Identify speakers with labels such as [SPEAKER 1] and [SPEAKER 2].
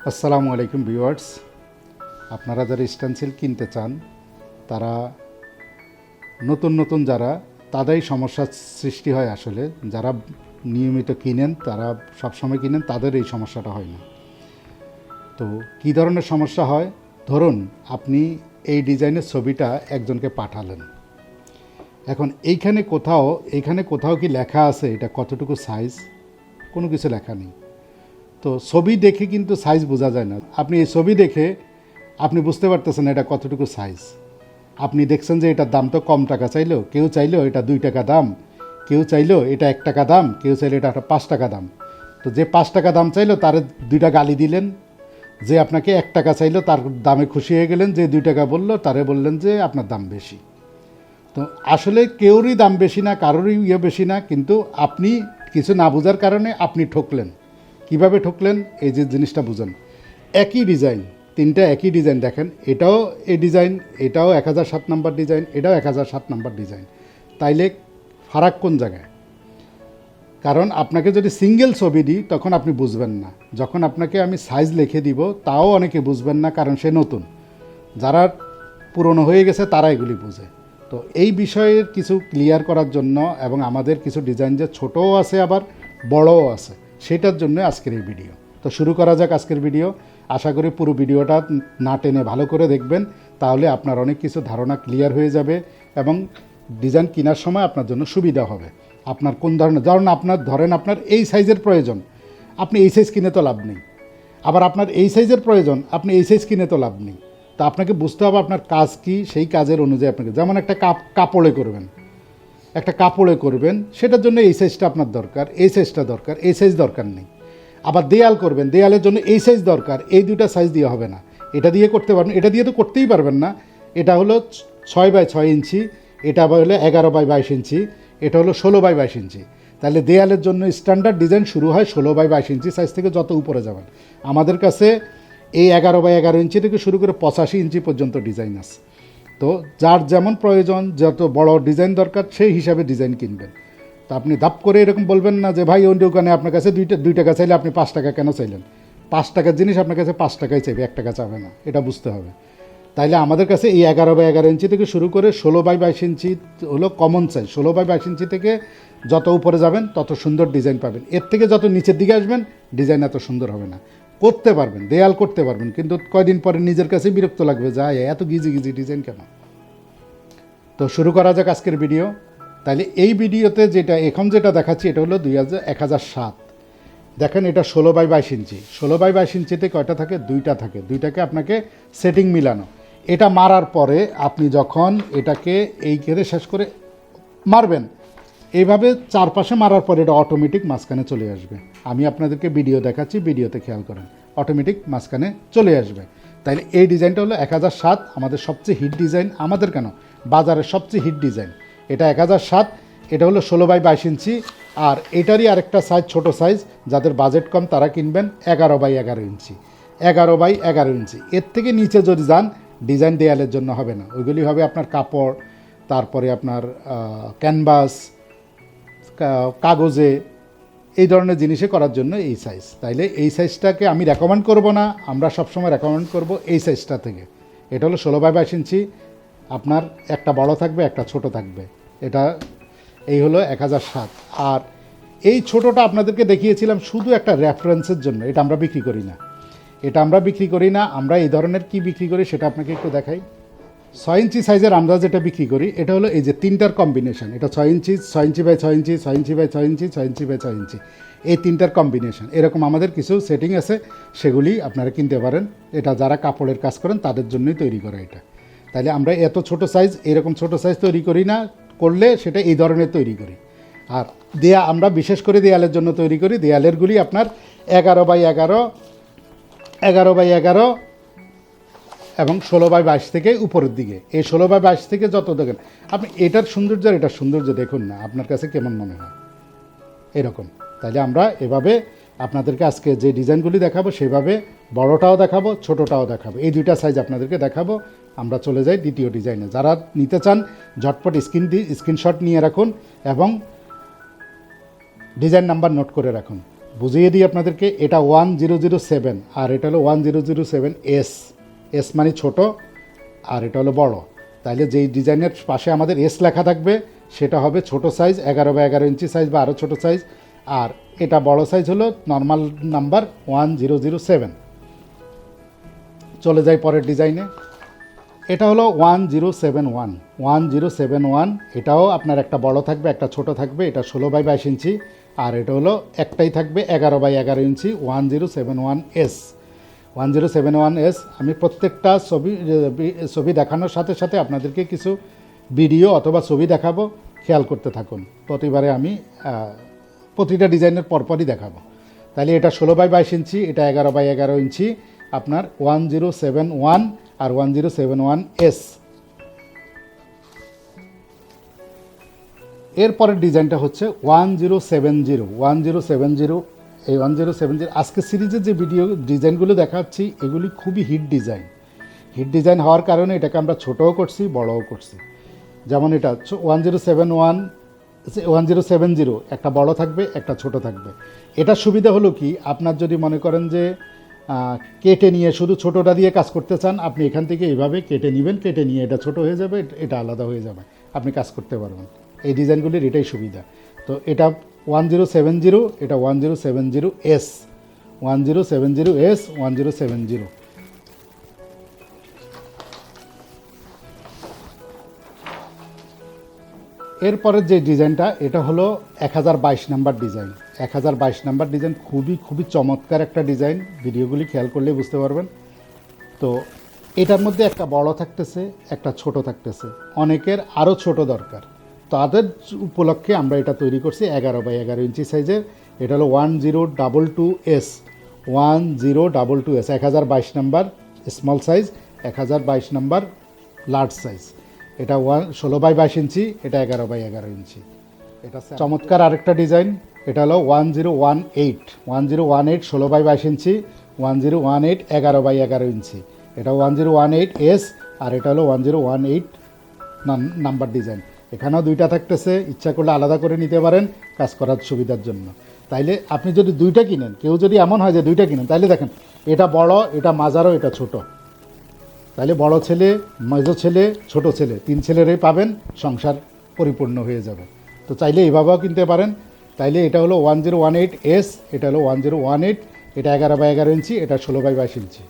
[SPEAKER 1] আসসালামু আলাইকুম ভিউয়ার্স, আপনারা যারা স্টেনসিল কিনতে চান তারা নতুন যারা তাদেরই সমস্যার সৃষ্টি হয়। আসলে যারা নিয়মিত কিনেন তারা সবসময় কিনেন, তাদের এই সমস্যাটা হয় না। তো কী ধরনের সমস্যা হয়, ধরুন আপনি এই ডিজাইনের ছবিটা একজনকে পাঠালেন। এখন এইখানে কোথাও কি লেখা আছে এটা কতটুকু সাইজ? কোনো কিছু লেখা নেই। তো ছবি দেখে কিন্তু সাইজ বোঝা যায় না। আপনি এই ছবি দেখে আপনি বুঝতে পারতেছেন এটা কতটুকু সাইজ। আপনি দেখছেন যে এটার দাম তো কম টাকা চাইলো, কেউ চাইলো এটা 2 টাকা দাম, কেউ চাইলো এটা 1 টাকা দাম, কেউ চাইলো এটা 5 টাকা দাম। তো যে 5 টাকা দাম চাইলো তার 2টা গালি দিলেন, যে আপনাকে 1 টাকা চাইলো তার দামে খুশি হয়ে গেলেন, যে 2 টাকা বললো তারে বললেন যে আপনার দাম বেশি। তো আসলে কেউরই দাম বেশি না, কারোরই বেশি না, কিন্তু আপনি কিছু না বোঝার কারণে আপনি ঠকলেন। কিভাবে ঠকলেন এই যে জিনিসটা বুঝেন। একই ডিজাইন, 3টা একই ডিজাইন, দেখেন এটাও এই ডিজাইন, এটাও 1007 নম্বর ডিজাইন, এটাও 1007 নম্বর ডিজাইন। তাইলে ফারাক কোন জায়গায়? কারণ আপনাকে যদি সিঙ্গেল ছবি দিই তখন আপনি বুঝবেন না, যখন আপনাকে আমি সাইজ লিখে দিব তাও অনেকে বুঝবেন না, কারণ সে নতুন। যারা পুরনো হয়ে গেছে তারা এগুলি বুঝে। তো এই বিষয়ের কিছু ক্লিয়ার করার জন্য এবং আমাদের কিছু ডিজাইন যে ছোটও আছে আবার বড়ও আছে, সেটার জন্য আজকের এই ভিডিও। তো শুরু করা যাক আজকের ভিডিও। আশা করি পুরো ভিডিওটা না টেনে ভালো করে দেখবেন, তাহলে আপনার অনেক কিছু ধারণা ক্লিয়ার হয়ে যাবে এবং ডিজাইন কেনার সময় আপনার জন্য সুবিধা হবে। আপনার কোন ধরনের, আপনার এই সাইজের প্রয়োজন, আপনি এই সাইজ কিনে তো লাভ নেই। আবার আপনার এই সাইজের প্রয়োজন, আপনি এই সাইজ কিনে তো লাভ নেই। তো আপনাকে বুঝতে হবে আপনার কাজ কি, সেই কাজের অনুযায়ী আপনাকে, যেমন একটা কাপড়ে করবেন, সেটার জন্য এই সাইজটা আপনার দরকার, এই সাইজটা দরকার, এই সাইজ দরকার নেই। আবার দেয়াল করবেন, দেয়ালের জন্য এই সাইজ দরকার, এই 2টা সাইজ দিয়ে হবে না। এটা দিয়ে করতে পারবেন, এটা দিয়ে তো করতেই পারবেন না। এটা হলো 6x6 ইঞ্চি, এটা হলো 11x22 ইঞ্চি, এটা হলো 16x22 ইঞ্চি। তাহলে দেয়ালের জন্য স্ট্যান্ডার্ড ডিজাইন শুরু হয় 16x22 ইঞ্চি সাইজ থেকে, যত উপরে যাবেন। আমাদের কাছে এই 11x11 ইঞ্চি থেকে শুরু করে 85 ইঞ্চি পর্যন্ত ডিজাইন আছে। তো যার যেমন প্রয়োজন, যত বড় ডিজাইন দরকার সেই হিসাবে ডিজাইন কিনবেন। তো আপনি ধাপ করে এরকম বলবেন না যে ভাই ওই দোকানে আপনার কাছে 2 টাকা চাইলে আপনি 5 টাকা কেন চাইলেন। 5 টাকার জিনিস আপনার কাছে 5 টাকাই চাইবে, 1 টাকা চাবে না, এটা বুঝতে হবে। তাইলে আমাদের কাছে এই 11x11 ইঞ্চি থেকে শুরু করে 16x22 ইঞ্চি হলো কমন সাইজ। 16x22 ইঞ্চি থেকে যত উপরে যাবেন তত সুন্দর ডিজাইন পাবেন। এর থেকে যত নিচের দিকে আসবেন ডিজাইন এত সুন্দর হবে না। করতে পারবেন, দেয়াল করতে পারবেন, কিন্তু কয়দিন পরে নিজের কাছে বিরক্ত লাগবে, যায় এত গিজি ডিজাইন কেন। তো শুরু করা যাক আজকের ভিডিও। তাহলে এই ভিডিওতে এখন যেটা দেখাচ্ছি এটা হলো 1007। দেখেন এটা 16x22 ইঞ্চি। 16x22 ইঞ্চিতে কয়টা থাকে? 2টা থাকে। 2টাকে আপনাকে সেটিং মিলানো। এটা মারার পরে আপনি যখন এটাকে এই ঘেরে শেষ করে মারবেন, এইভাবে চারপাশে মারার পরে এটা অটোমেটিক মাঝখানে চলে আসবে। আমি আপনাদেরকে ভিডিও দেখাচ্ছি, ভিডিওতে খেয়াল করেন, অটোমেটিক মাঝখানে চলে আসবে। তাইলে এই ডিজাইনটা হলো 1007, আমাদের সবচেয়ে হিট ডিজাইন। আমাদের কেন, বাজারের সবচেয়ে হিট ডিজাইন এটা 1007। এটা হলো 16x22 ইঞ্চি। আর এটারই আরেকটা সাইজ, ছোট সাইজ, যাদের বাজেট কম তারা কিনবেন 11x11 ইঞ্চি। 11x11 ইঞ্চি, এর থেকে নিচে যদি যান ডিজাইন দেয়ালের জন্য হবে না, ওইগুলি হবে আপনার কাপড়, তারপরে আপনার ক্যানভাস, কাগজে, এই ধরনের জিনিসে করার জন্য এই সাইজ। তাইলে এই সাইজটাকে আমি রেকমেন্ড করব না, আমরা সবসময় রেকমেন্ড করব এই সাইজটা থেকে। এটা হলো 16x22 ইঞ্চি। আপনার একটা বড় থাকবে, একটা ছোট থাকবে। এটা এই হলো 1007। আর এই ছোটোটা আপনাদেরকে দেখিয়েছিলাম শুধু একটা রেফারেন্সের জন্য, এটা আমরা বিক্রি করি না, আমরা এই ধরনের কি বিক্রি করি সেটা আপনাকে একটু দেখাই। 6 ইঞ্চি সাইজের আমরা যেটা বিক্রি করি এটা হলো এই যে 3টার কম্বিনেশন। এটা 6 inch, 6 inch by 6 inch, 6 inch by 6 inch, 6 inch by 6 inch, এই 3টার কম্বিনেশন। এরকম আমাদের কিছু সেটিং আছে, সেগুলি আপনারা কিনতে পারেন। এটা যারা কাপড়ের কাজ করেন তাদের জন্যই তৈরি করা এটা। তাইলে আমরা এত ছোট সাইজ, এরকম ছোট সাইজ তৈরি করি না, করলে সেটা এই ধরনের তৈরি করি। আর আমরা বিশেষ করে দেয়ালের জন্য তৈরি করি। দেয়ালেরগুলি আপনার 11x11, 11x11 এবং 16x22 থেকে উপরের দিকে। এই 16x22 থেকে যত দেখেন আপনি, এটার সৌন্দর্য দেখুন না, আপনার কাছে কেমন মনে হয় এরকম। তাইলে আমরা এভাবে আপনাদেরকে আজকে যে ডিজাইনগুলি দেখাবো সেভাবে বড়টাও দেখাবো, ছোটোটাও দেখাবো, এই 2টা সাইজ আপনাদেরকে দেখাবো। আমরা চলে যাই দ্বিতীয় ডিজাইনে। যারা নিতে চান ঝটপট স্ক্রিনশট নিয়ে রাখুন এবং ডিজাইন নাম্বার নোট করে রাখুন। বুঝিয়ে দিই আপনাদেরকে, এটা 1007 আর এটা হলো 1007 এস। এস মানে ছোট আর এটা হলো বড়। তাইলে যেই ডিজাইনের পাশে আমাদের এস লেখা থাকবে সেটা হবে ছোট সাইজ, 11 ইঞ্চি সাইজ বা আরও ছোট সাইজ। আর এটা বড় সাইজ হলো নর্মাল নাম্বার 1007। চলে যাই পরের ডিজাইনে। এটা হলো 1071। এটাও আপনার একটা বড় থাকবে, একটা ছোট থাকবে। এটা 16x22 ইঞ্চি আর এটা হলো একটাই থাকবে 11x11 ইঞ্চি 1071S। 1071S। আমি প্রত্যেকটা ছবি দেখানোর সাথে সাথে আপনাদেরকে কিছু ভিডিও অথবা ছবি দেখাবো, খেয়াল করতে থাকুন। প্রতিবারে আমি প্রতিটা ডিজাইনের পরপরই দেখাবো। তাহলে এটা 16x22 ইঞ্চি, এটা 11x11 ইঞ্চি, আপনার 1071 আর 1071S। এরপরের ডিজাইনটা হচ্ছে 1070। এই 1070 আজকে সিরিজের যে ভিডিও ডিজাইনগুলো দেখাচ্ছি এগুলি খুবই হিট ডিজাইন হওয়ার কারণে এটাকে আমরা ছোটও করছি, বড়ও করছি। যেমন এটা 1070 একটা বড় থাকবে, একটা ছোট থাকবে। এটার সুবিধা হলো কি, আপনার যদি মনে করেন যে কেটে নিয়ে শুধু ছোটোটা দিয়ে কাজ করতে চান, আপনি এখান থেকে এইভাবে কেটে নেবেন, কেটে নিয়ে এটা ছোট হয়ে যাবে, এটা আলাদা হয়ে যাবে, আপনি কাজ করতে পারবেন। এই ডিজাইনগুলির এটাই সুবিধা। তো এটা 1070, এটা 1070S। 1070। এরপরের যে ডিজাইনটা এটা হলো 1022 নাম্বার ডিজাইন। 1022 নাম্বার ডিজাইন খুবই চমৎকার একটা ডিজাইন, ভিডিওগুলি খেয়াল করলে বুঝতে পারবেন। তো এটার মধ্যে একটা বড় থাকতেছে, একটা ছোট থাকতেছে। অনেকের আরও ছোট দরকার, তাদের উপলক্ষে আমরা এটা তৈরি করছি 11x11 ইঞ্চি সাইজের। এটা হলো 1022S। 1022S 1022 number small size, 1022 number large size. এটা 16x22 ইঞ্চি, এটা 11x11 ইঞ্চি। এটা চমৎকার আরেকটা ডিজাইন। এটা হলো 1018। 1018 16x22 ইঞ্চি, 1018 11x11 ইঞ্চি। এটা 1018S আর এটা হলো 1018 নাম্বার ডিজাইন। এখানেও দুইটা থাকতেছে, ইচ্ছা করলে আলাদা করে নিতে পারেন কাজ করার সুবিধার জন্য। তাইলে আপনি যদি দুইটা কিনেন, কেউ যদি এমন হয় যে দুইটা কিনেন, তাইলে দেখেন এটা বড়, এটা মাঝারও, এটা ছোট। তাইলে বড় ছেলে, মেজো ছেলে, ছোট ছেলে, 3 ছেলেরই পাবেন, সংসার পরিপূর্ণ হয়ে যাবে। তো চাইলে এইভাবেও কিনতে পারেন। তাইলে এটা হলো 1018S, এটা হলো 1018, এটা 11x11 ইঞ্চি, এটা 16x22 ইঞ্চি।